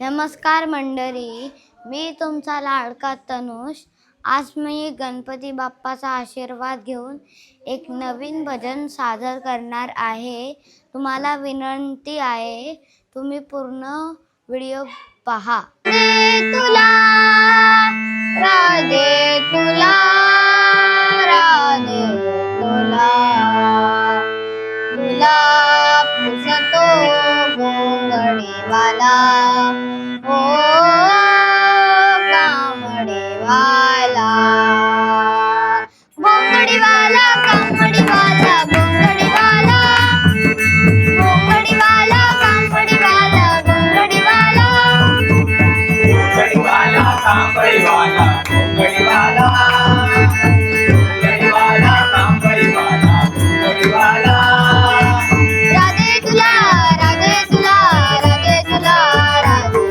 नमस्कार मंडळी, मी तुमचा लाडका तनुष. आज मी गणपती बाप्पाचा आशीर्वाद घेऊन एक नवीन भजन सादर करणार आहे. तुम्हाला विनंती आहे, तुम्ही पूर्ण व्हिडिओ पहा. तुला राधे तुला राधे तुला तुला पुसतो गोंधळीवाला ओ कामडीवाला गोंधळीवाला कामडीवाला गोंधळीवाला गोंधळीवाला कामडीवाला गोंधळीवाला गोंधळीवाला कामडीवाला गोंधळीवाला गोंधळीवाला कामडीवाला गोंधळीवाला राधे तुला राधे तुला राधे तुला राधे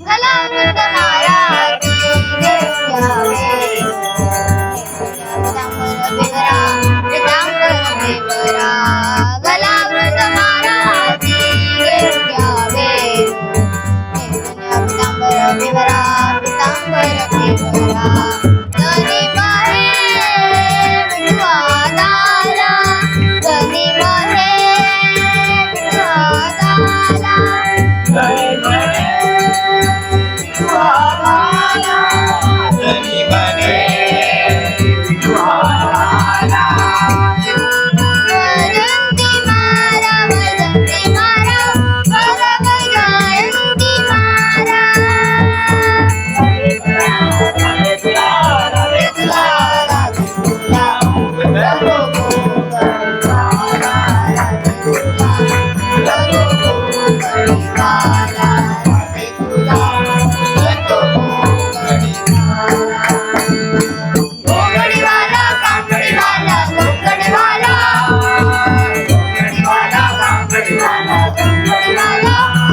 गलावृत माराती देव्यावे पितांबर पेवरा गलावृत माराती देव्यावे पितांबर पेवरा तनी माहे विठवादाला तनी माहे विठवादाला जनी म्हणे विठुरायाला, जनी म्हणे विठुरायाला. वदंती मारा वदंती मारा वरव जयंती मारा हरे तुला, हरे तुला, घोंगडीवाला कांगडीवाला घोंगडीवाला घोंगडीवाला, कांगडीवाला, घोंगडीवाला